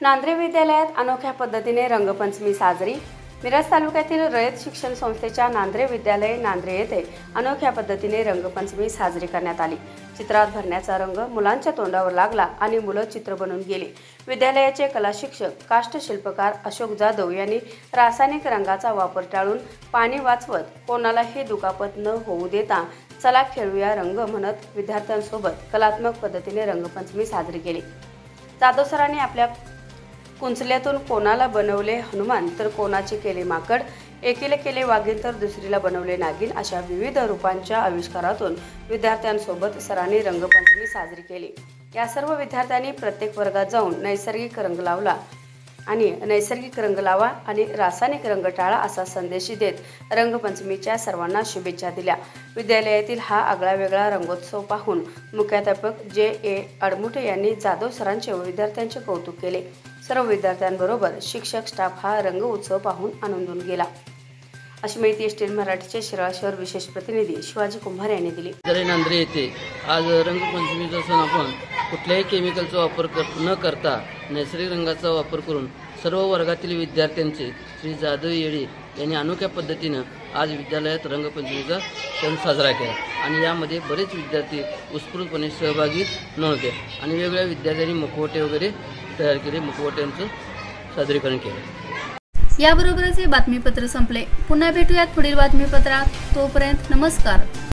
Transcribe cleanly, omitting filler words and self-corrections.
नांद्रे विद्यालयात अनोख्या पद्धतीने रंगपंचमी साजरी। मिरज तालुक्यातील रयत शिक्षण संस्थेच्या नांद्रे विद्यालय नांद्रे येथे अनोख्या पद्धतीने रंगपंचमी साजरी करण्यात आली। चित्रात भरण्याचा रंग मुलांच्या तोंडावर लागला आणि मुलं चित्र बनवून गेली। विद्यालयाचे कला शिक्षक काष्ट शिल्पकार अशोक जाधव यांनी रासायनिक रंगाचा वापर टाळून पाणी वाचवत कोणालाही दुखापत न होऊ देता चला खेळूया रंग म्हणत विद्यार्थ्यांसोबत कलात्मक पद्धतीने रंगपंचमी साजरी केली। जाधव सरांनी आपल्या कुंचल्यातून कोणाला बनवले हनुमान तर कोणाचे केले माकड, एकीला केले वाघीण तर दुसरीला बनवले नागिन अशा विविध रूपांच्या आविष्कारातून विद्यार्थ्यांसोबत सरांनी रंगपंचमी साजरी केली। या सर्व विद्यार्थ्यांनी प्रत्येक वर्गात जाऊन नैसर्गिक रंग लावा आणि रासायनिक रंग टाळा असा संदेश देत रंगपंचमीच्या सर्वांना शुभेच्छा दिल्या। विद्यालयातील हा आगळा वेगळा रंगोत्सव पाहून मुख्याध्यापक जे अडमुटे यांनी जाधव सरांचे व विद्यार्थ्यांचे कौतुक केले। सर्व विद्यार्थ्यांबरोबर शिक्षक स्टाफ हा रंग उत्सव पाहून आनंदून गेला, अशी माहिती स्टेल मराठीचे शिराळा शहर विशेष प्रतिनिधी शिवाजी कुंभार यांनी दिली। नांद्रे येथे आज रंगपंचमीचा सण आपण कुठल्याही केमिकलचा वापर न करता नैसर्गिक रंगाचा वापर करून सर्व वर्गातील विद्यार्थ्यांचे श्री जाधव येळे यांनी अनोख्या पद्धतीनं आज विद्यालयात रंगपंचमीचा सण साजरा केला आणि यामध्ये बरेच विद्यार्थी उत्स्फूर्तपणे सहभागी नव्हते आणि वेगवेगळ्या विद्यार्थ्यांनी मुखवटे वगैरे तयार केले, मुखवट्यांचं सादरीकरण केलं। याबरोबरच हे बातमीपत्र संपले। पुन्हा भेटूयात पुढील बातमीपत्रात। तोपर्यंत नमस्कार।